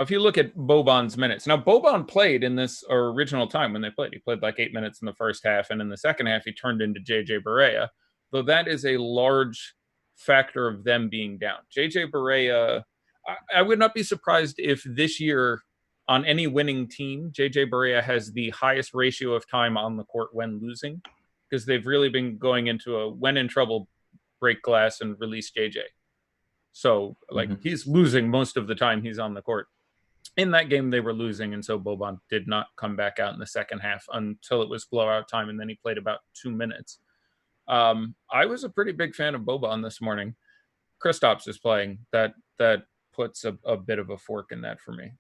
if you look at Boban's minutes, now Boban played in this original time when they played. He played like 8 minutes in the first half, and in the second half, he turned into JJ Barea, though that is a large factor of them being down. JJ Barea, I would not be surprised if this year on any winning team, JJ Barea has the highest ratio of time on the court when losing, because they've really been going into a when in trouble, break glass and release JJ. So like he's losing most of the time he's on the court. In that game, they were losing, and so Boban did not come back out in the second half until it was blowout time, and then he played about 2 minutes. I was a pretty big fan of Boban this morning. Kristaps is playing. That puts a bit of a fork in that for me.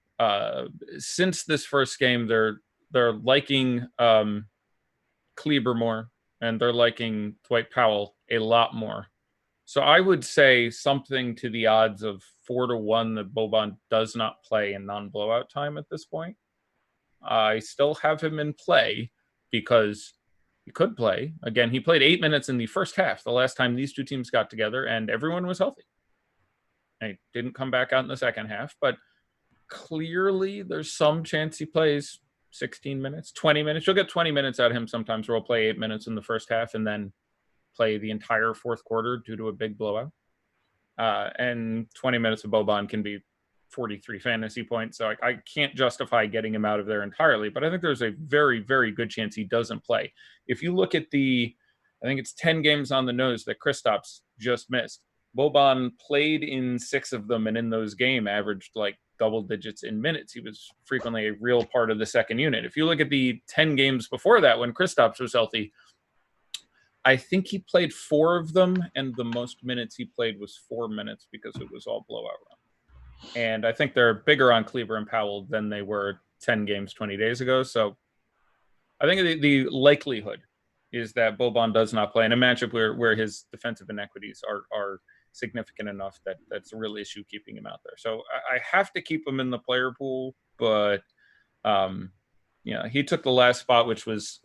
Since this first game, they're liking Kleber more, and they're liking Dwight Powell a lot more. So I would say something to the odds of 4-1 that Boban does not play in non-blowout time at this point. I still have him in play because he could play. Again, he played 8 minutes in the first half the last time these two teams got together, and everyone was healthy. He didn't come back out in the second half, but clearly there's some chance he plays 16 minutes, 20 minutes. You'll get 20 minutes out of him sometimes, where he'll play 8 minutes in the first half and then play the entire fourth quarter due to a big blowout. And 20 minutes of Boban can be 43 fantasy points. So I can't justify getting him out of there entirely, but I think there's a very, very good chance he doesn't play. If you look at I think it's 10 games on the nose that Kristaps just missed. Boban played in 6 of them, and in those games averaged like double digits in minutes. He was frequently a real part of the second unit. If you look at the 10 games before that, when Kristaps was healthy, I think he played 4 of them, and the most minutes he played was 4 minutes because it was all blowout run. And I think they're bigger on Kleber and Powell than they were 10 games 20 days ago. So I think the likelihood is that Boban does not play in a matchup where his defensive inequities are significant enough that that's a real issue keeping him out there. So I have to keep him in the player pool, but he took the last spot, which was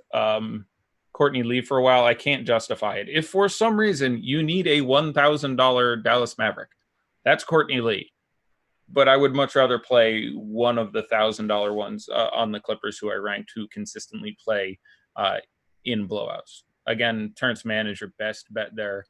Courtney Lee for a while. I can't justify it. If for some reason you need a $1,000 Dallas Maverick, that's Courtney Lee. But I would much rather play one of the $1,000 ones on the Clippers, who I ranked, who consistently play in blowouts. Again, Terrence Mann is your best bet there.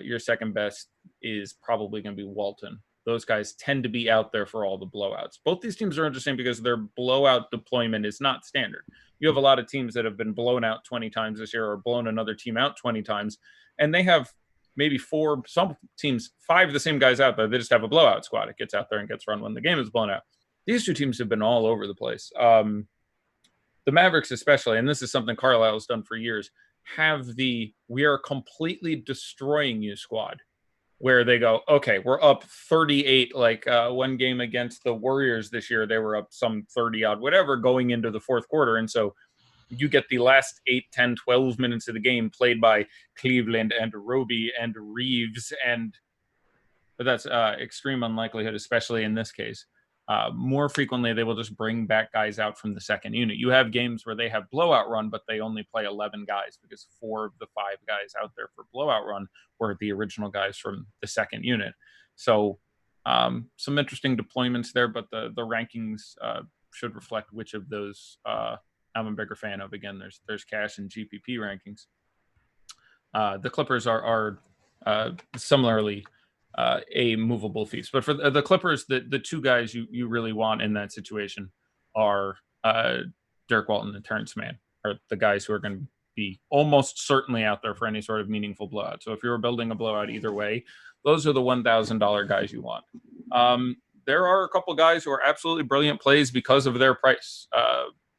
Your second best is probably going to be Walton. Those guys tend to be out there for all the blowouts. Both these teams are interesting because their blowout deployment is not standard. You have a lot of teams that have been blown out 20 times this year, or blown another team out 20 times, and they have maybe 4, some teams 5 of the same guys out there. They just have a blowout squad. It gets out there and gets run when the game is blown out. These two teams have been all over the place. The Mavericks especially, and this is something Carlisle has done for years, have we are completely destroying you squad, where they go, okay, we're up 38, like one game against the Warriors this year, they were up some 30 odd, whatever, going into the fourth quarter. And so you get the last 8, 10, 12 minutes of the game played by Cleveland and Roby and Reeves. But that's extreme unlikelihood, especially in this case. More frequently, they will just bring back guys out from the second unit. You have games where they have blowout run, but they only play 11 guys because 4 of the 5 guys out there for blowout run were the original guys from the second unit. So some interesting deployments there, but the rankings should reflect which of those I'm a bigger fan of. Again, there's cash and GPP rankings. The Clippers are similarly a movable feast. But for the Clippers, the 2 guys you really want in that situation are Derek Walton and Terrence Mann, are the guys who are going to be almost certainly out there for any sort of meaningful blowout. So if you're building a blowout either way, those are the $1,000 guys you want. There are a couple guys who are absolutely brilliant plays because of their price.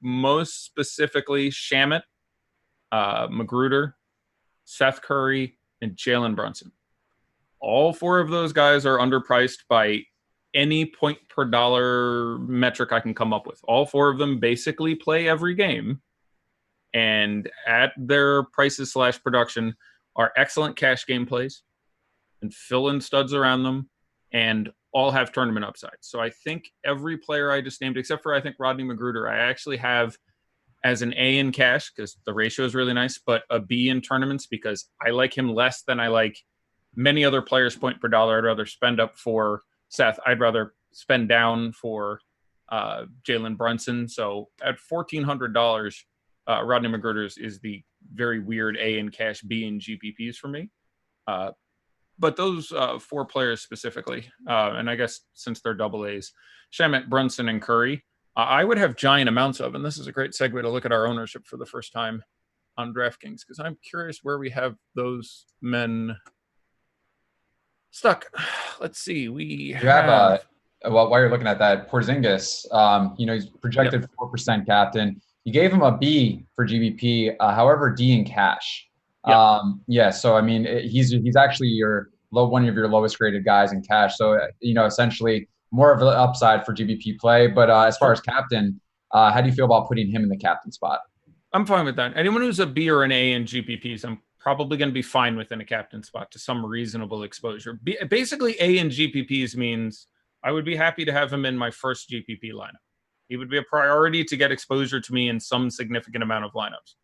Most specifically, Shamet, Magruder, Seth Curry, and Jalen Brunson. All 4 of those guys are underpriced by any point per dollar metric I can come up with. All 4 of them basically play every game, and at their prices / production are excellent cash game plays and fill in studs around them, and all have tournament upside. So I think every player I just named, except for I think Rodney Magruder, I actually have as an A in cash because the ratio is really nice, but a B in tournaments because I like him less than I like many other players point per dollar. I'd rather spend up for Seth. I'd rather spend down for Jalen Brunson. So at $1,400, Rodney McGruder is the very weird A in cash, B in GPPs for me. But those 4 players specifically, and I guess since they're double A's, Shamet, Brunson, and Curry, I would have giant amounts of, and this is a great segue to look at our ownership for the first time on DraftKings, because I'm curious where we have those men stuck. Let's see. We have well, while you're looking at that, Porzingis, he's projected 4% captain. You gave him a B for GBP, however, D in cash. So I mean, he's actually one of your lowest graded guys in cash. So essentially more of an upside for GBP play. But as far as captain, how do you feel about putting him in the captain spot? I'm fine with that. Anyone who's a B or an A in GPPs, I'm probably going to be fine within a captain spot to some reasonable exposure. Basically, A in GPPs means I would be happy to have him in my first GPP lineup. He would be a priority to get exposure to me in some significant amount of lineups.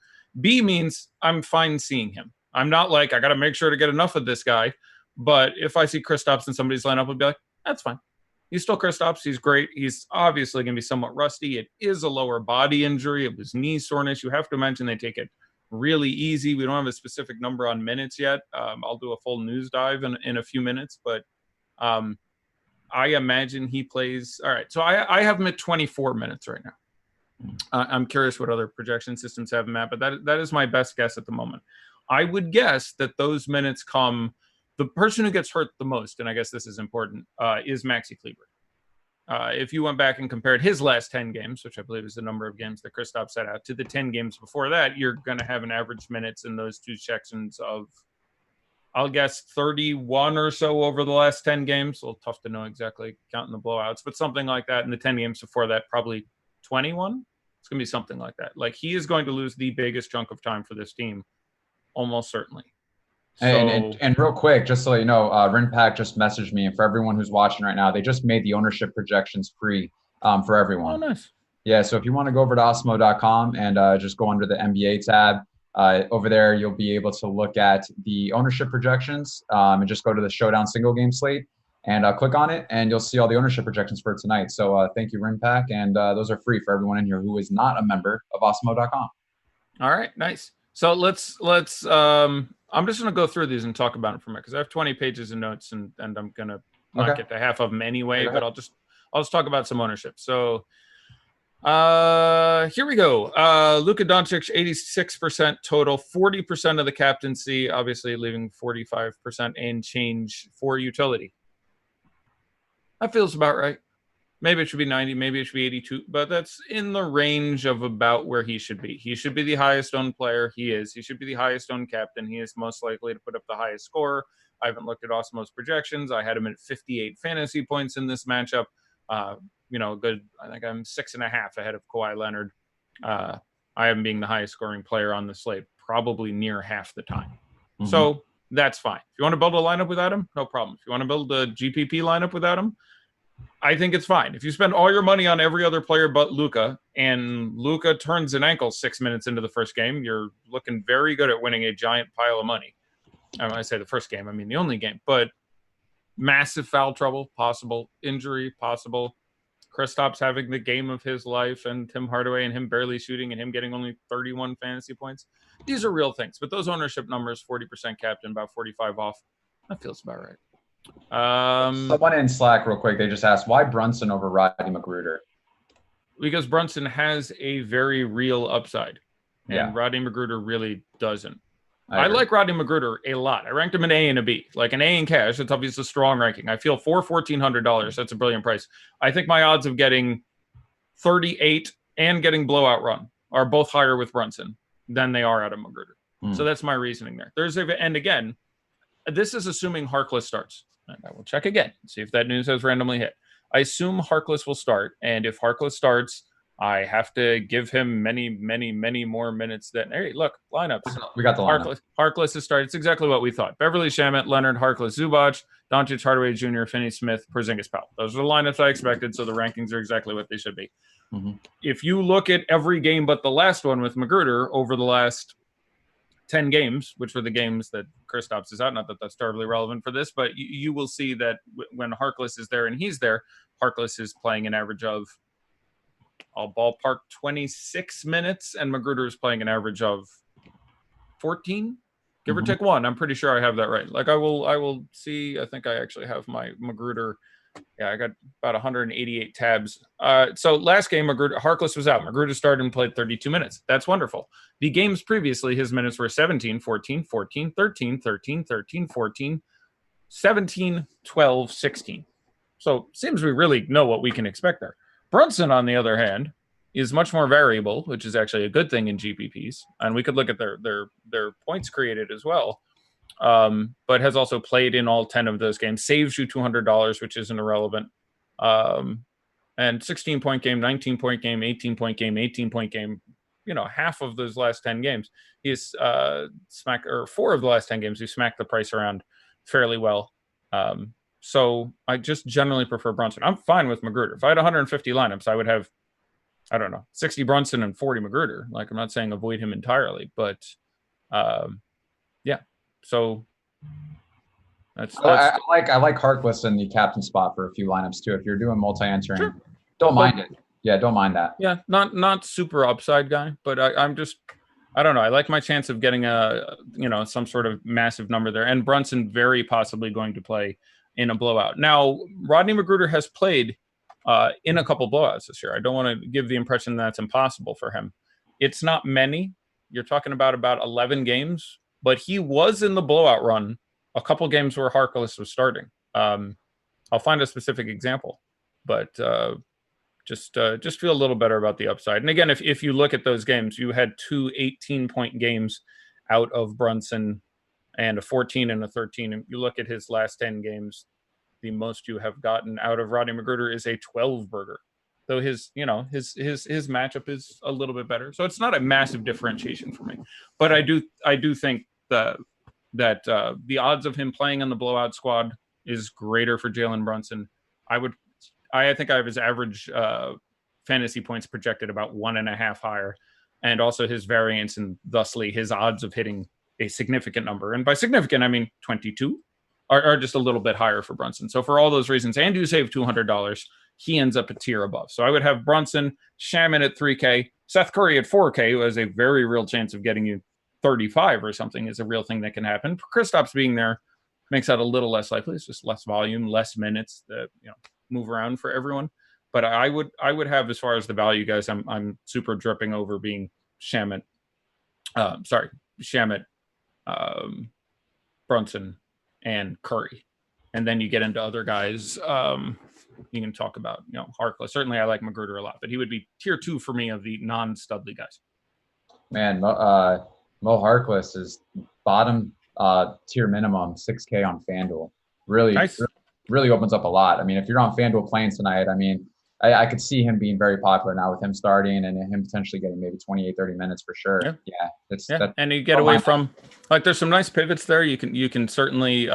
B means I'm fine seeing him. I'm not like, I got to make sure to get enough of this guy. But if I see Kristaps in somebody's lineup, I'd be like, that's fine. He's still Kristaps. He's great. He's obviously going to be somewhat rusty. It is a lower body injury. It was knee soreness. You have to imagine they take it really easy. We don't have a specific number on minutes yet. I'll do a full news dive in a few minutes. But I imagine he plays. All right. So I have him at 24 minutes right now. I'm curious what other projection systems have him at, but that is my best guess at the moment. I would guess that those minutes come. The person who gets hurt the most, and I guess this is important, is Maxi Kleber. If you went back and compared his last 10 games, which I believe is the number of games that Kristaps set out, to the 10 games before that, you're going to have an average minutes in those two sections of, I'll guess, 31 or so over the last 10 games. A little tough to know exactly counting the blowouts, but something like that. In the 10 games before that, probably 21. It's going to be something like that. Like, he is going to lose the biggest chunk of time for this team, almost certainly. So, and real quick, just so you know, Rinpack just messaged me, and for everyone who's watching right now, they just made the ownership projections free for everyone. Oh, nice. Yeah, so if you want to go over to osmo.com and just go under the NBA tab, over there you'll be able to look at the ownership projections and just go to the Showdown single game slate and click on it, and you'll see all the ownership projections for tonight. So thank you, Rinpack, and those are free for everyone in here who is not a member of osmo.com. All right, nice. So let's I'm just going to go through these and talk about them for a minute, because I have 20 pages of notes, and I'm going to not get to half of them anyway, but I'll just talk about some ownership. So here we go. Luka Doncic, 86% total, 40% of the captaincy, obviously leaving 45% and change for utility. That feels about right. Maybe it should be 90, maybe it should be 82, but that's in the range of about where he should be. He should be the highest owned player. He is. He should be the highest owned captain. He is most likely to put up the highest score. I haven't looked at Osmo's projections. I had him at 58 fantasy points in this matchup. Good. I think I'm 6.5 ahead of Kawhi Leonard. I am being the highest scoring player on the slate, probably near half the time. Mm-hmm. So that's fine. If you want to build a lineup without him, no problem. If you want to build a GPP lineup without him, I think it's fine. If you spend all your money on every other player but Luka, and Luka turns an ankle 6 minutes into the first game, you're looking very good at winning a giant pile of money. When I say the first game, I mean the only game. But massive foul trouble, possible. Injury, possible. Kristaps having the game of his life, and Tim Hardaway and him barely shooting and him getting only 31 fantasy points. These are real things. But those ownership numbers, 40% captain, about 45 off, that feels about right. Someone in Slack real quick, they just asked, why Brunson over Rodney McGruder? Because Brunson has a very real upside, and Rodney McGruder really doesn't. I like Rodney McGruder a lot. I ranked him an A and a B, like an A in cash. That's obviously a strong ranking. I feel for $1,400, that's a brilliant price. I think my odds of getting 38 and getting blowout run are both higher with Brunson than they are out of McGruder. So that's my reasoning there. And again, this is assuming Harkless starts. I will check again, see if that news has randomly hit. I assume Harkless will start, and if Harkless starts, I have to give him many, many, many more minutes than, hey, look, lineups. We got the lineup. Harkless has started. It's exactly what we thought. Beverly, Shamet, Leonard, Harkless, Zubac, Doncic, Hardaway Jr., Finney-Smith, Porzingis, Powell. Those are the lineups I expected, so the rankings are exactly what they should be. Mm-hmm. If you look at every game but the last one with McGruder over the last 10 games, which were the games that Kristaps is out, not that that's terribly relevant for this, but you will see that when Harkless is there and he's there, Harkless is playing an average of, I'll ballpark 26 minutes, and Magruder is playing an average of 14, give or take one. I'm pretty sure I have that right. Like I will see. I think I actually have my Magruder. Yeah, I got about 188 tabs. So last game, Harkless was out. Magruder started and played 32 minutes. That's wonderful. The games previously, his minutes were 17, 14, 14, 13, 13, 13, 14, 17, 12, 16. So seems we really know what we can expect there. Brunson, on the other hand, is much more variable, which is actually a good thing in GPPs. And we could look at their points created as well. But has also played in all 10 of those games, saves you $200, which isn't irrelevant. And 16-point game, 19-point game, 18-point game, 18-point game, half of those last 10 games. He's smacked, or 4 of the last 10 games, he smacked the price around fairly well. So I just generally prefer Brunson. I'm fine with Magruder. If I had 150 lineups, I would have, 60 Brunson and 40 Magruder. Like, I'm not saying avoid him entirely, but yeah. So that's I like Harkless in the captain spot for a few lineups too. If you're doing multi-entering, sure. Don't mind it. Yeah, don't mind that. Yeah, not super upside guy, but I'm just, I don't know. I like my chance of getting some sort of massive number there. And Brunson very possibly going to play in a blowout. Now, Rodney Magruder has played in a couple blowouts this year. I don't want to give the impression that's impossible for him. It's not many. You're talking about 11 games, but he was in the blowout run a couple games where Harkless was starting. I'll find a specific example, but just feel a little better about the upside. And again, if you look at those games, you had 2 18-point games out of Brunson and a 14 and a 13. And you look at his last 10 games, the most you have gotten out of Rodney Magruder is a 12-burger. Though his matchup is a little bit better. So it's not a massive differentiation for me. But I do think that the odds of him playing on the blowout squad is greater for Jalen Brunson. I think I have his average fantasy points projected about 1.5 higher, and also his variance and thusly his odds of hitting a significant number. And by significant, I mean 22 are just a little bit higher for Brunson. So for all those reasons, and you save $200, he ends up a tier above. So I would have Brunson, Shaman at 3K, Seth Curry at 4K, who has a very real chance of getting you 35 or something, is a real thing that can happen. Kristaps being there makes that a little less likely. It's just less volume, less minutes that move around for everyone. But I would have, as far as the value guys, I'm super dripping over being Shamet, Brunson, and Curry. And then you get into other guys. You can talk about, Harkless. Certainly I like Magruder a lot, but he would be tier 2 for me of the non-Studley guys. Man, Mo Harkless is bottom tier minimum 6K on FanDuel. Really, nice. really opens up a lot. I mean, if you're on FanDuel playing tonight, I mean, I could see him being very popular now with him starting and him potentially getting maybe 28, 30 minutes for sure. Yeah. And you get away from, like, there's some nice pivots there. You can certainly,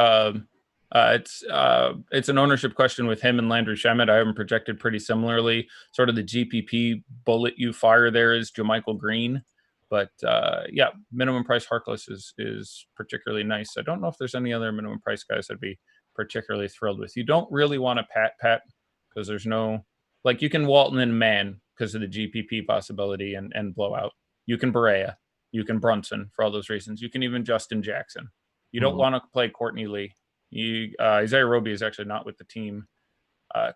it's an ownership question with him and Landry Shamet. I have him projected pretty similarly. Sort of the GPP bullet you fire there is JaMychal Green. But minimum price Harkless is particularly nice. I don't know if there's any other minimum price guys I'd be particularly thrilled with. You don't really want to pat because there's no, like, you can Walton and Mann because of the GPP possibility and blowout. You can Barea, you can Brunson for all those reasons. You can even Justin Jackson. You don't want to play Courtney Lee. Isaiah Roby is actually not with the team.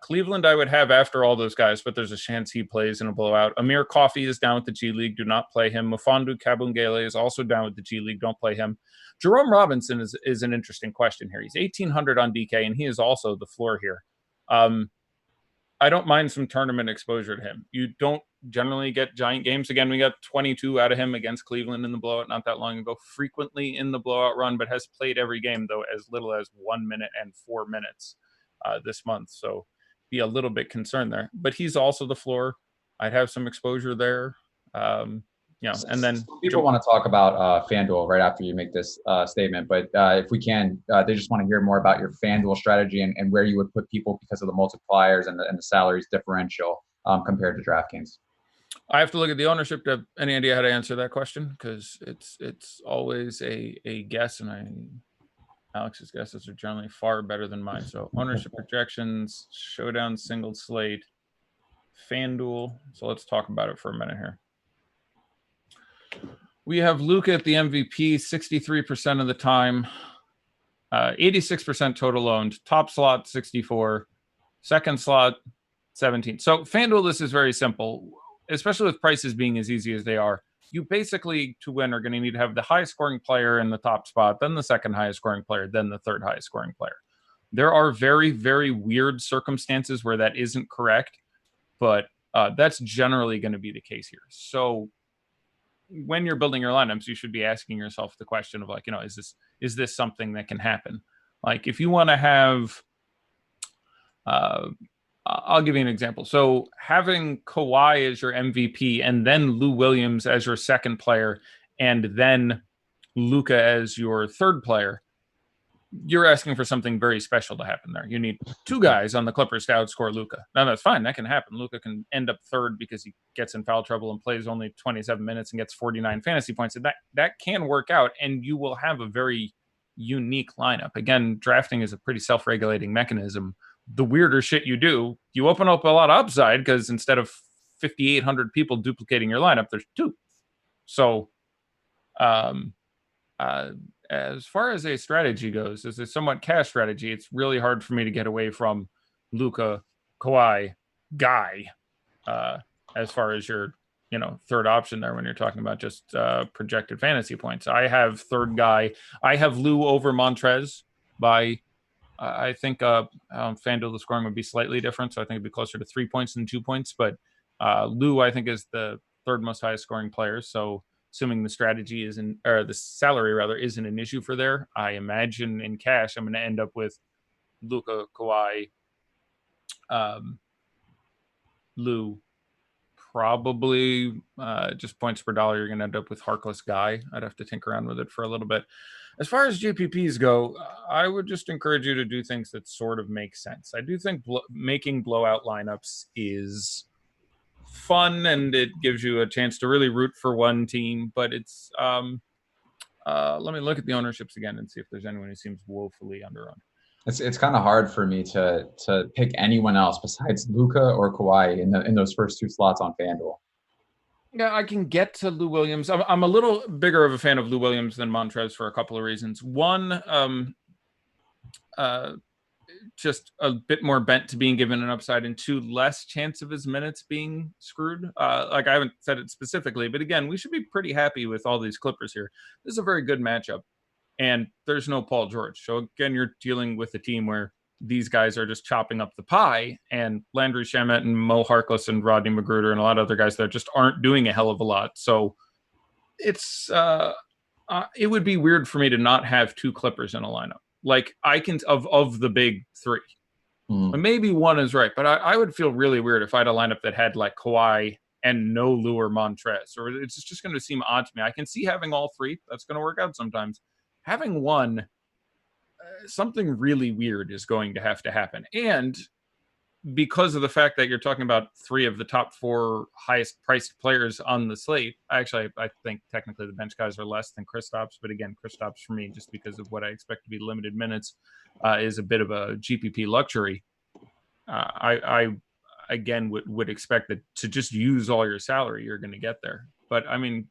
Cleveland I would have after all those guys, but there's a chance he plays in a blowout. Amir Coffey is down with the G League. Do not play him. Mufamdu Kabungele is also down with the G League. Don't play him. Jerome Robinson is an interesting question here. He's 1,800 on DK, and he is also the floor here. I don't mind some tournament exposure to him. You don't generally get giant games. Again, we got 22 out of him against Cleveland in the blowout not that long ago. Frequently in the blowout run, but has played every game, though, as little as 1 minute and 4 minutes this month. So be a little bit concerned there. But he's also the floor. I'd have some exposure there. And then people want to talk about FanDuel right after you make this statement, but if we can, they just want to hear more about your FanDuel strategy and where you would put people because of the multipliers and the salaries differential compared to DraftKings. I have to look at the ownership to have any idea how to answer that question, because it's always a guess, and Alex's guesses are generally far better than mine. So ownership projections, showdown single slate, FanDuel. So let's talk about it for a minute here. We have Luka at the MVP 63% of the time, 86% total owned, top slot 64, second slot 17. So FanDuel, this is very simple, especially with prices being as easy as they are. You basically, to win, are going to need to have the highest scoring player in the top spot, then the second highest scoring player, then the third highest scoring player. There are very, very weird circumstances where that isn't correct, but that's generally going to be the case here. So when you're building your lineups, you should be asking yourself the question of, like, you know, is this something that can happen? Like, if you want to have, I'll give you an example. So having Kawhi as your MVP and then Lou Williams as your second player and then Luka as your third player, you're asking for something very special to happen there. You need two guys on the Clippers to outscore Luka. Now, that's fine. That can happen. Luka can end up third because he gets in foul trouble and plays only 27 minutes and gets 49 fantasy points. And that can work out, and you will have a very unique lineup. Again, drafting is a pretty self-regulating mechanism. The weirder shit you do, you open up a lot of upside, because instead of 5,800 people duplicating your lineup, there's two. So, as far as a strategy goes, as a somewhat cash strategy, it's really hard for me to get away from Luka, Kawhi, Guy, as far as your, third option there when you're talking about just projected fantasy points. I have third guy. I have Lou over Montrez by, I think FanDuel, the scoring would be slightly different, so I think it'd be closer to 3 points than 2 points. But Lou, I think, is the third most highest scoring player. So assuming the strategy isn't, or the salary rather, isn't an issue for there, I imagine in cash I'm going to end up with Luka, Kawhi, Lou. Probably just points per dollar, you're going to end up with Harkless Guy. I'd have to tinker around with it for a little bit. As far as GPPs go, I would just encourage you to do things that sort of make sense. I do think making blowout lineups is fun, and it gives you a chance to really root for one team, but it's let me look at the ownerships again and see if there's anyone who seems woefully underowned. It's kind of hard for me to pick anyone else besides Luka or Kawhi in those first two slots on FanDuel. Yeah, I can get to Lou Williams. I'm a little bigger of a fan of Lou Williams than Montrez for a couple of reasons. One, just a bit more bent to being given an upside, and two, less chance of his minutes being screwed. Like, I haven't said it specifically, but again, we should be pretty happy with all these Clippers here. This is a very good matchup, and there's no Paul George. So again, you're dealing with a team where these guys are just chopping up the pie, and Landry Shamet and Mo Harkless and Rodney Magruder and a lot of other guys that just aren't doing a hell of a lot. So it's it would be weird for me to not have two Clippers in a lineup. Like, I can, of the big three, maybe one is right, but I would feel really weird if I had a lineup that had like Kawhi and no Lou or Montrez, or it's just going to seem odd to me. I can see having all three. That's going to work out sometimes. Having one, something really weird is going to have to happen. And because of the fact that you're talking about three of the top four highest priced players on the slate, I think technically the bench guys are less than Kristaps, but again, Kristaps for me, just because of what I expect to be limited minutes, is a bit of a GPP luxury. I again would expect that to just use all your salary, you're going to get there. But I mean,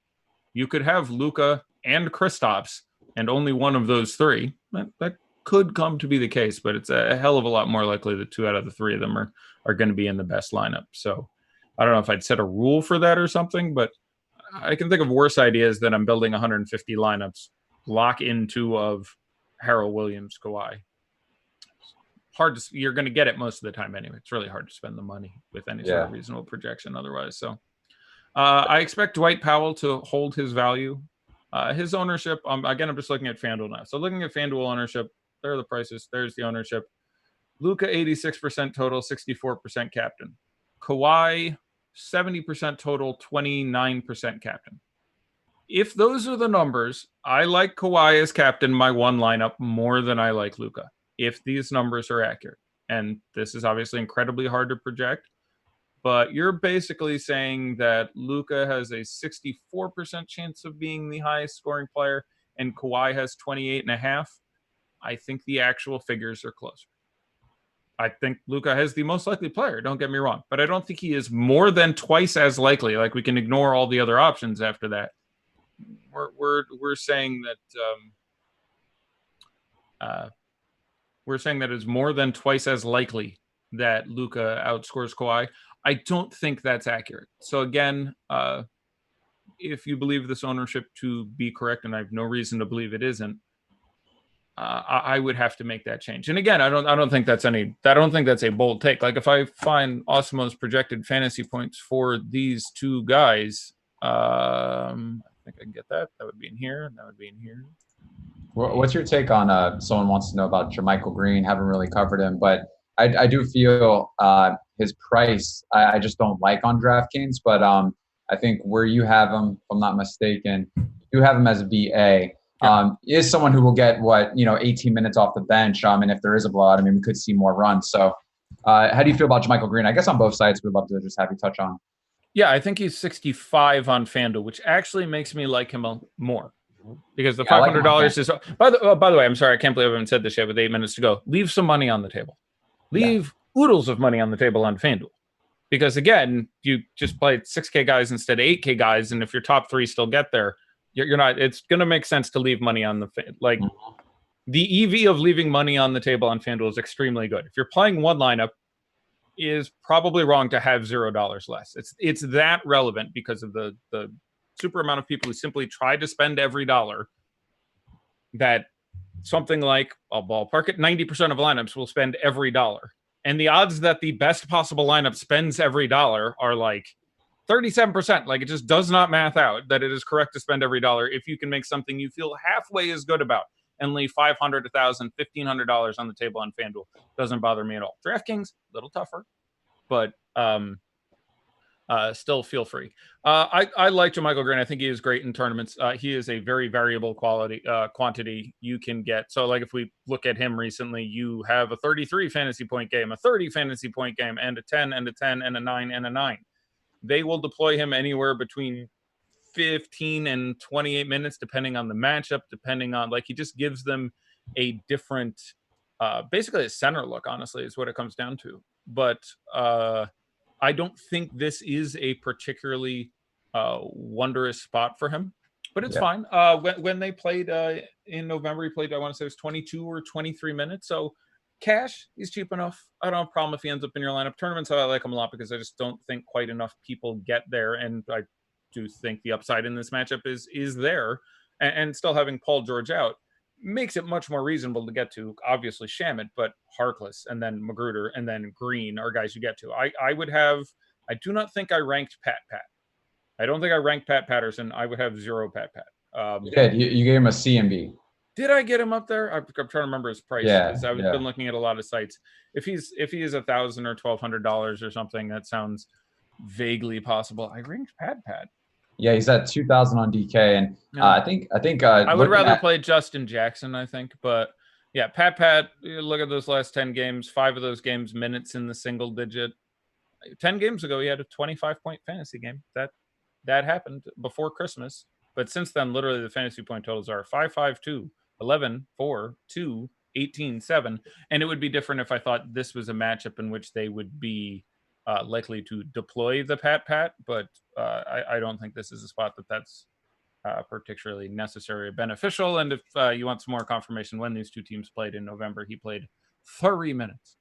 you could have Luka and Kristaps and only one of those three. That could come to be the case, but it's a hell of a lot more likely that two out of the three of them are going to be in the best lineup. So I don't know if I'd set a rule for that or something, but I can think of worse ideas than I'm building 150 lineups, lock in two of Harold Williams, Kawhi. You're going to get it most of the time anyway. It's really hard to spend the money with any sort of reasonable projection otherwise. So I expect Dwight Powell to hold his value. His ownership, again, I'm just looking at FanDuel now. So looking at FanDuel ownership, there are the prices. There's the ownership. Luka, 86% total, 64% captain. Kawhi, 70% total, 29% captain. If those are the numbers, I like Kawhi as captain, my one lineup, more than I like Luka, if these numbers are accurate. And this is obviously incredibly hard to project, But you're basically saying that Luka has a 64% chance of being the highest scoring player and Kawhi has 28.5. I think the actual figures are closer. I think Luka has the most likely player, don't get me wrong, but I don't think he is more than twice as likely. Like, we can ignore all the other options after that. We're saying that we're saying that it's more than twice as likely that Luka outscores Kawhi. I don't think that's accurate. So again, if you believe this ownership to be correct, and I have no reason to believe it isn't, I would have to make that change. And again, I don't think that's a bold take. Like, if I find Osmo's projected fantasy points for these two guys, I think I can get that. That would be in here, and that would be in here. What's your take on someone wants to know about JaMychal Green? Haven't really covered him, but I do feel his price I just don't like on DraftKings. But I think where you have him, if I'm not mistaken, you have him as a BA. Is someone who will get 18 minutes off the bench. And if there is a blowout, I mean, we could see more runs. So how do you feel about JaMychal Green? I guess on both sides, we'd love to just have you touch on. Yeah, I think he's 65 on FanDuel, which actually makes me like him more. Because the $500 is. By the way, I'm sorry, I can't believe I haven't said this yet with 8 minutes to go. Leave some money on the table. Leave oodles of money on the table on FanDuel. Because again, you just played 6K guys instead of 8K guys, and if your top three still get there, you're not. It's going to make sense to leave money on the the EV of leaving money on the table on FanDuel is extremely good. If you're playing one lineup, is probably wrong to have $0 less. It's that relevant because of the super amount of people who simply try to spend every dollar, that something like, I'll ballpark it, 90% of lineups will spend every dollar. And the odds that the best possible lineup spends every dollar are like 37%. Like, it just does not math out that it is correct to spend every dollar if you can make something you feel halfway as good about and leave $500, $1,000, $1,500 on the table on FanDuel. Doesn't bother me at all. DraftKings, a little tougher, but still feel free. I like JaMychal Green. I think he is great in tournaments. He is a very variable quantity you can get. So, like, if we look at him recently, you have a 33 fantasy point game, a 30 fantasy point game, and a 10 and a 10 and a 9 and a 9. They will deploy him anywhere between 15 and 28 minutes, depending on the matchup, depending on, like, he just gives them a different, basically a center look, honestly, is what it comes down to. But I don't think this is a particularly wondrous spot for him, but it's fine. When they played in November, he played, I want to say it was 22 or 23 minutes. So cash, he's cheap enough. I don't have a problem if he ends up in your lineup. Tournaments, I like him a lot because I just don't think quite enough people get there. And I do think the upside in this matchup is there. And still having Paul George out makes it much more reasonable to get to. Obviously Shamet, but Harkless and then Magruder and then Green are guys you get to. I do not think I ranked Pat. I don't think I ranked Pat Patterson. I would have 0 Pat. You did. You gave him a C and B. Did I get him up there? I'm trying to remember his price. Yeah, I've been looking at a lot of sites. If he is $1,000 or $1,200 or something, that sounds vaguely possible. I ranked Pat. Yeah, he's at 2,000 on DK, and I think I would rather play Justin Jackson. I think, but yeah, Pat. Look at those last 10 games. 5 of those games minutes in the single digit. 10 games ago, he had a 25-point fantasy game. That happened before Christmas, but since then, literally the fantasy point totals are 5, 5, 2, 11, 4, 2, 18, 7, and it would be different if I thought this was a matchup in which they would be likely to deploy the Pat, but I don't think this is a spot that's particularly necessary or beneficial. And if you want some more confirmation when these two teams played in November, he played 30 minutes.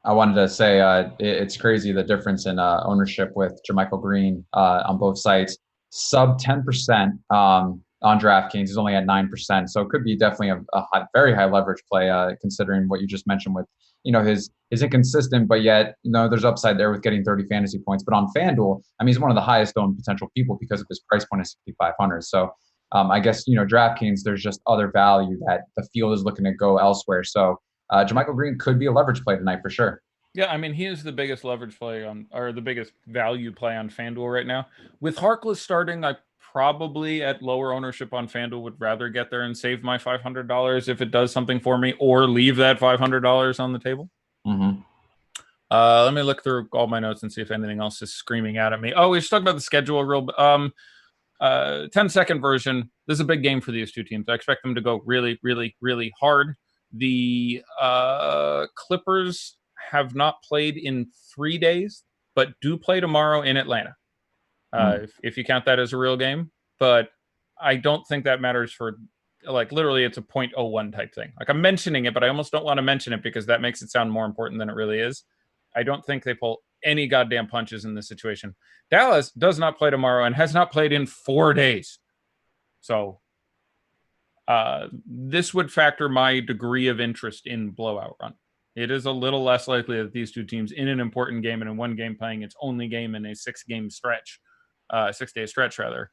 I wanted to say it's crazy the difference in ownership with JaMychal Green on both sites. Sub 10% on DraftKings. He's only at 9%, so it could be definitely a very high leverage play considering what you just mentioned with his inconsistent, but yet there's upside there with getting 30 fantasy points. But on FanDuel, I mean, he's one of the highest owned potential people because of his price point of 6,500. So I guess DraftKings, there's just other value that the field is looking to go elsewhere. So JaMychal Green could be a leverage play tonight for sure. Yeah, I mean, he is the biggest leverage play or the biggest value play on FanDuel right now. With Harkless starting, I probably at lower ownership on FanDuel would rather get there and save my $500 if it does something for me, or leave that $500 on the table. Mm-hmm. Let me look through all my notes and see if anything else is screaming out at me. Oh, we should talk about the schedule real. 10-second version. This is a big game for these two teams. I expect them to go really, really, really hard. The Clippers have not played in 3 days, but do play tomorrow in Atlanta. If you count that as a real game, but I don't think that matters for, like, literally it's a 0.01 type thing. Like, I'm mentioning it, but I almost don't want to mention it because that makes it sound more important than it really is. I don't think they pull any goddamn punches in this situation. Dallas does not play tomorrow and has not played in 4 days. So this would factor my degree of interest in blowout run. It is a little less likely that these two teams in an important game and in one game playing its only game in a 6-game stretch, 6-day stretch rather.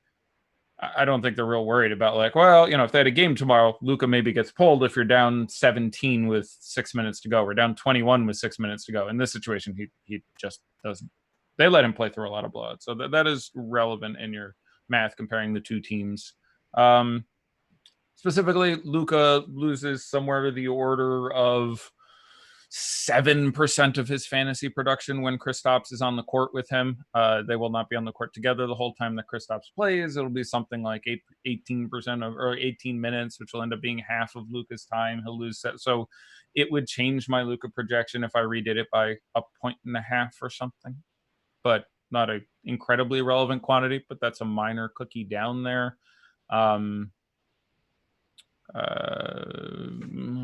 I don't think they're real worried about, like, well, if they had a game tomorrow, Luka maybe gets pulled if you're down 17 with 6 minutes to go, or down 21 with 6 minutes to go. In this situation, he just doesn't. They let him play through a lot of blowouts. So that is relevant in your math comparing the two teams. Specifically, Luka loses somewhere to the order of 7% of his fantasy production when Kristaps is on the court with him. They will not be on the court together the whole time that Kristaps plays. It'll be something like 18% or 18 minutes, which will end up being half of Luka's time. He'll lose that. So it would change my Luka projection if I redid it by 1.5 or something, but not an incredibly relevant quantity, but that's a minor cookie down there.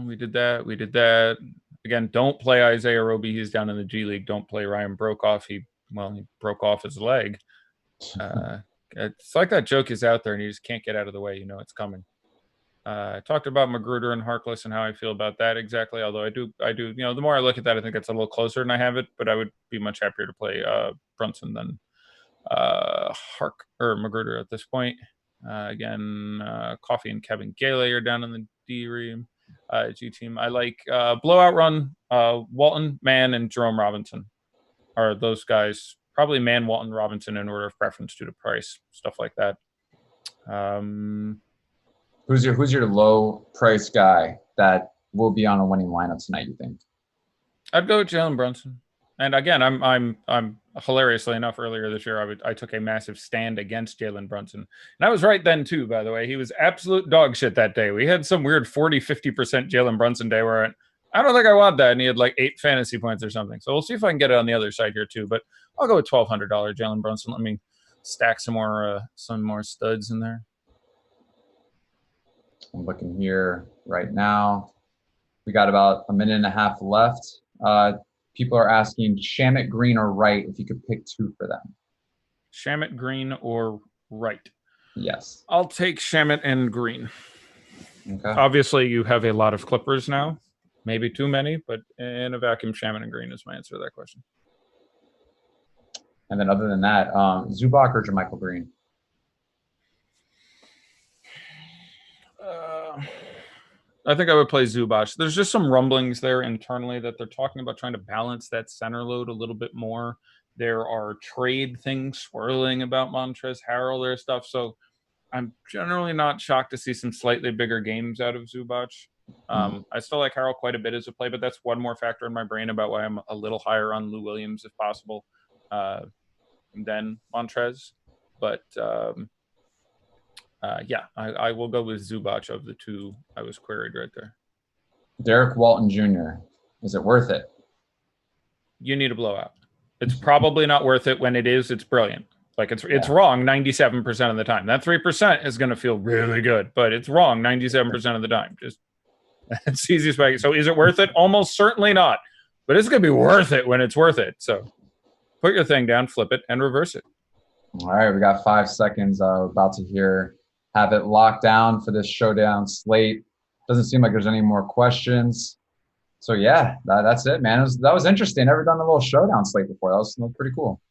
We did that. Again, don't play Isaiah Roby. He's down in the G League. Don't play Ryan Brokoff. He broke off his leg. It's like that joke is out there and you just can't get out of the way. It's coming. I talked about Magruder and Harkless and how I feel about that exactly. Although I do. The more I look at that, I think it's a little closer than I have it. But I would be much happier to play Brunson than Magruder at this point. Again, Coffee and Kevin Gale are down in the G team. I like blowout run. Walton, Mann, and Jerome Robinson are those guys. Probably Mann, Walton, Robinson in order of preference due to price, stuff like that. Who's your low price guy that will be on a winning lineup tonight, you think? I'd go with Jalen Brunson. And again, I'm hilariously enough, earlier this year, I took a massive stand against Jalen Brunson. And I was right then, too, by the way. He was absolute dog shit that day. We had some weird 40-50% Jalen Brunson day where I don't think I want that. And he had like 8 fantasy points or something. So we'll see if I can get it on the other side here, too. But I'll go with $1,200 Jalen Brunson. Let me stack some more studs in there. I'm looking here right now. We got about a minute and a half left. People are asking Shamet, Green, or Wright if you could pick 2 for them. Shamet, Green, or Wright? Yes. I'll take Shamet and Green. Okay. Obviously, you have a lot of Clippers now. Maybe too many, but in a vacuum, Shamet and Green is my answer to that question. And then other than that, Zubac or JaMychal Green? I think I would play Zubac. There's just some rumblings there internally that they're talking about trying to balance that center load a little bit more. There are trade things swirling about Montrezl Harrell, their stuff. So I'm generally not shocked to see some slightly bigger games out of Zubac. I still like Harrell quite a bit as a play, but that's one more factor in my brain about why I'm a little higher on Lou Williams, if possible, than Montrez. But I will go with Zubac of the 2 I was queried right there. Derek Walton Jr., is it worth it? You need a blowout. It's probably not worth it. When it is, it's brilliant. Like it's wrong 97% of the time. That 3% is going to feel really good, but it's wrong 97% of the time. Just it's the easiest way. So is it worth it? Almost certainly not. But it's going to be worth it when it's worth it. So put your thing down, flip it, and reverse it. All right, we got 5 seconds. About to have it locked down for this showdown slate. Doesn't seem like there's any more questions. So yeah, that's it, man. That was interesting. Never done a little showdown slate before. That was pretty cool.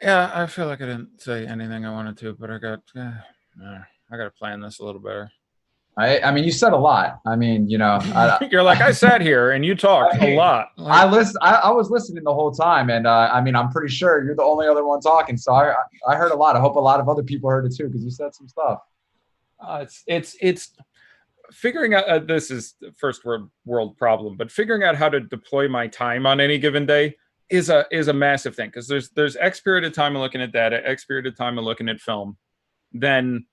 Yeah, I feel like I didn't say anything I wanted to, but I got to plan this a little better. I mean, you said a lot. I mean, you're like, I sat here and you talked a lot. Like, I was listening the whole time, and I mean, I'm pretty sure you're the only other one talking. So I heard a lot. I hope a lot of other people heard it too, because you said some stuff. It's figuring out. This is the first world problem, but figuring out how to deploy my time on any given day is a massive thing, because there's X period of time of looking at data, X period of time of looking at film, then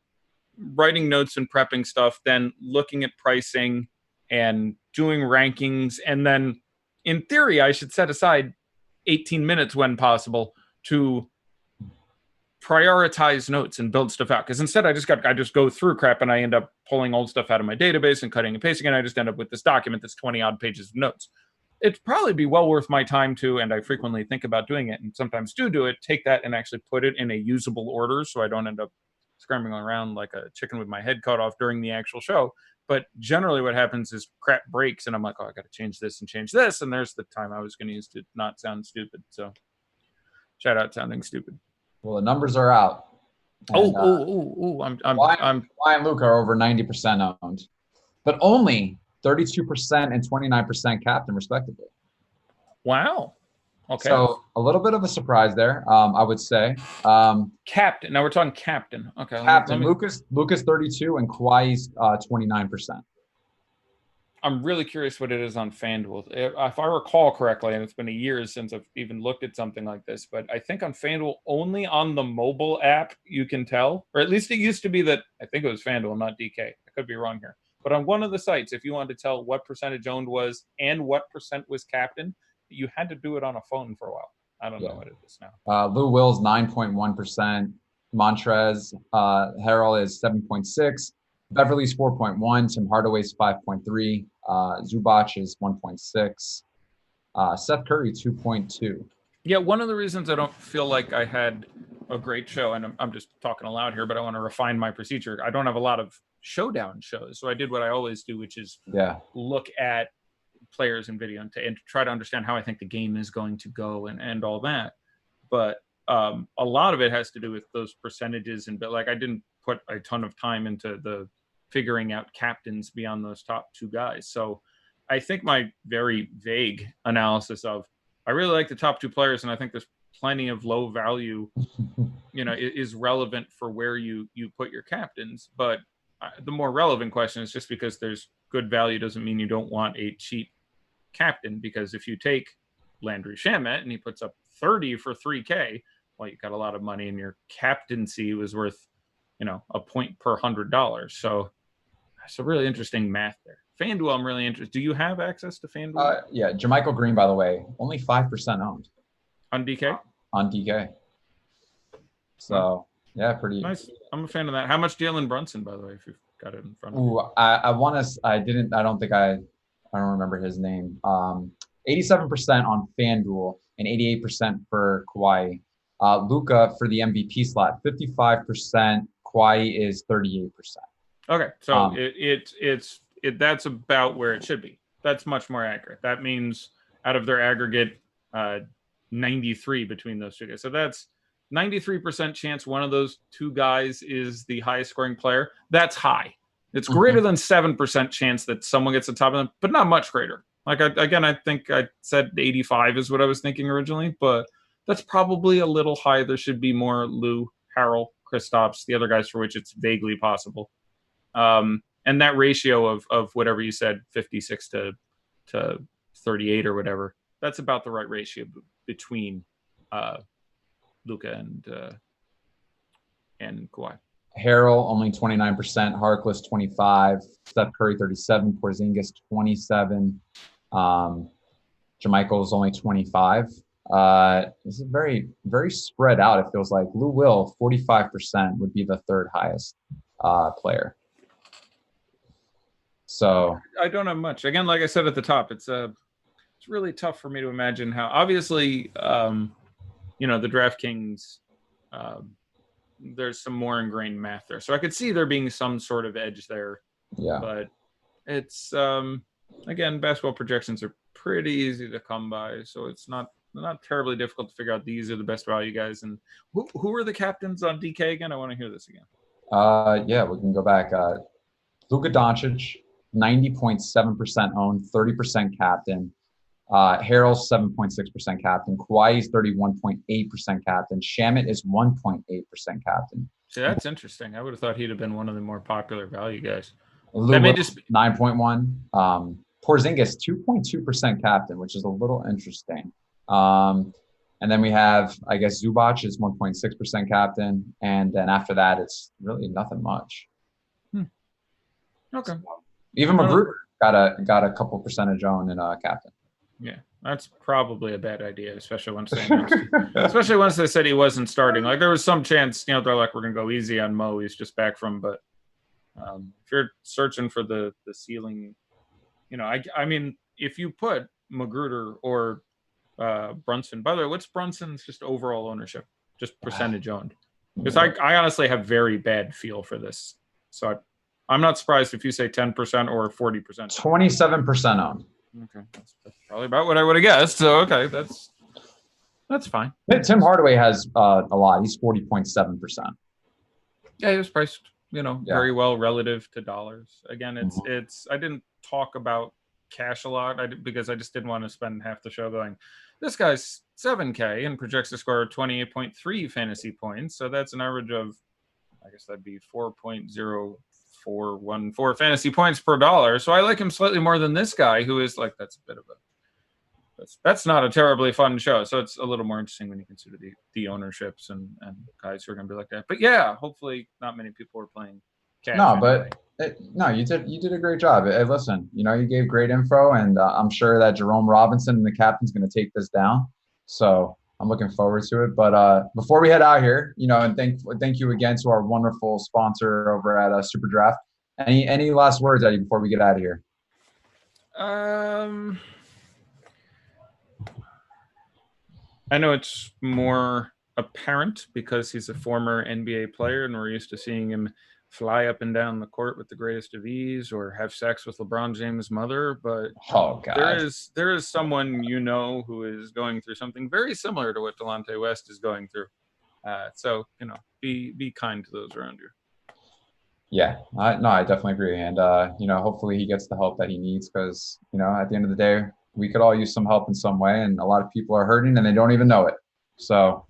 writing notes and prepping stuff, then looking at pricing and doing rankings, and then in theory I should set aside 18 minutes when possible to prioritize notes and build stuff out, because instead I just go through crap and I end up pulling old stuff out of my database and cutting and pasting, and I just end up with this document that's 20 odd pages of notes. It'd probably be well worth my time to, and I frequently think about doing it and sometimes do it, take that and actually put it in a usable order so I don't end up scrambling around like a chicken with my head cut off during the actual show. But generally what happens is crap breaks and I'm like, oh, I got to change this and change this, and there's the time I was going to use to not sound stupid. So shout out sounding stupid. Well, the numbers are out. And, Kawhi and Luka are over 90% owned, but only 32% and 29% captain, respectively. Wow. Okay. So a little bit of a surprise there, I would say. Captain. Now we're talking captain. Okay. Captain. Luka's 32 and Kawhi's 29%. I'm really curious what it is on FanDuel. If I recall correctly, and it's been a year since I've even looked at something like this, but I think on FanDuel, only on the mobile app you can tell, or at least it used to be that, I think it was FanDuel, not DK. I could be wrong here. But on one of the sites, if you wanted to tell what percentage owned was and what percent was captain, you had to do it on a phone for a while. I don't know what it is now. Lou Will's 9.1%. Montrez Harrell is 7.6%. Beverly's 4.1%. Tim Hardaway's 5.3%. Zubac is 1.6%. Seth Curry 2.2%. Yeah, one of the reasons I don't feel like I had a great show, and I'm just talking aloud here, but I want to refine my procedure. I don't have a lot of showdown shows, so I did what I always do, which is look at players in video and to try to understand how I think the game is going to go and all that. But a lot of it has to do with those percentages, and like I didn't put a ton of time into the figuring out captains beyond those top two guys. So I think my very vague analysis of, I really like the top two players, and I think there's plenty of low value, is relevant for where you put your captains. But the more relevant question is, just because there's good value doesn't mean you don't want a cheap captain, because if you take Landry Shamet and he puts up 30 for 3K, well, you got a lot of money, and your captaincy was worth, a point per $100. So it's a really interesting math there. FanDuel, I'm really interested. Do you have access to FanDuel? Yeah. JaMychal Green, by the way, only 5% owned. On DK? On DK. So, yeah, pretty nice. I'm a fan of that. How much Jalen Brunson, by the way, if you've got it in front of you? I don't remember his name. 87% on FanDuel and 88% for Kawhi. Luka for the MVP slot, 55%. Kawhi is 38%. Okay, so that's about where it should be. That's much more accurate. That means out of their aggregate, 93 between those two guys. So that's 93% chance one of those two guys is the highest scoring player. That's high. It's greater than 7% chance that someone gets the top of them, but not much greater. Like, I think I said 85 is what I was thinking originally, but that's probably a little high. There should be more Lou, Harrell, Kristaps, the other guys for which it's vaguely possible. And that ratio of whatever you said, 56 to 38 or whatever, that's about the right ratio between Luka and Kawhi. Harrell only 29%, Harkless 25%, Steph Curry 37%, Porzingis 27%, JaMychal only 25%. This is very, very spread out. It feels like Lou Will 45% would be the third highest player. So I don't have much. Again, like I said at the top, it's really tough for me to imagine how. Obviously, the DraftKings. There's some more ingrained math there, so I could see there being some sort of edge there. Yeah. But it's again, basketball projections are pretty easy to come by, so it's not terribly difficult to figure out these are the best value guys. And who are the captains on DK again? I want to hear this again. Yeah, we can go back. Luka Doncic, 90.7% owned, 30% captain. Harrell's 7.6% captain. Kawhi's 31.8% captain. Shamet is 1.8% captain. See, that's interesting. I would have thought he'd have been one of the more popular value guys. That may just 9.1. Porzingis 2.2% captain, which is a little interesting. And then we have, I guess, Zubac is 1.6% captain. And then after that, it's really nothing much. Okay. Even Magruder got a couple percentage owned in captain. Yeah, that's probably a bad idea, especially once they announced especially once they said he wasn't starting. Like there was some chance, they're like, we're gonna go easy on Mo. He's just back from, but if you're searching for the ceiling, I mean, if you put Magruder or Brunson, by the way, what's Brunson's just overall ownership, just percentage owned? Because I honestly have very bad feel for this, so I'm not surprised if you say 10% or 40%. 27% owned. Okay, that's probably about what I would have guessed. So okay, that's fine. Tim Hardaway has a lot. He's 40.7%. Yeah, he was priced, very well relative to dollars. Again, it's I didn't talk about cash a lot because I just didn't want to spend half the show going, this guy's 7K and projects to score 28.3 fantasy points. So that's an average of, I guess that'd be 4.0414 fantasy points per dollar. So I like him slightly more than this guy who is like, that's a bit of that's not a terribly fun show. So it's a little more interesting when you consider the ownerships and guys who are going to be like that. But yeah, hopefully not many people are playing cash. No, but you did a great job. Listen, you gave great info, and I'm sure that Jerome Robinson and the captain's going to take this down. So I'm looking forward to it. But before we head out here, and thank you again to our wonderful sponsor over at Super Draft. Any last words, Eddie, before we get out of here? I know it's more apparent because he's a former NBA player and we're used to seeing him fly up and down the court with the greatest of ease or have sex with LeBron James' mother. But there is someone who is going through something very similar to what Delonte West is going through. So, be kind to those around you. Yeah, I definitely agree. And, hopefully he gets the help that he needs because, at the end of the day, we could all use some help in some way, and a lot of people are hurting and they don't even know it. So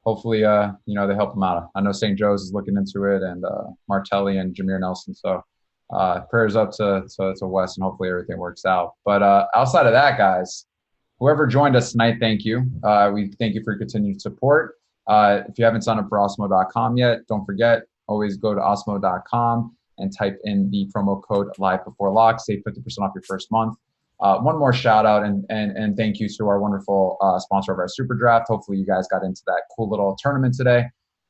hopefully, they help him out. I know St. Joe's is looking into it, and Martelli and Jameer Nelson. So prayers up to Wes, and hopefully everything works out. But outside of that, guys, whoever joined us tonight, thank you. We thank you for your continued support. If you haven't signed up for Osmo.com yet, don't forget, always go to Osmo.com and type in the promo code Live Before Lock. Save 50% off your first month. One more shout out and thank you to our wonderful sponsor of our Super Draft. Hopefully you guys got into that cool little tournament today.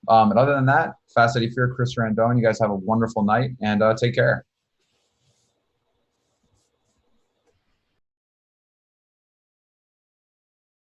And other than that, Fast Eddie Fear, Chris Randone, you guys have a wonderful night and take care.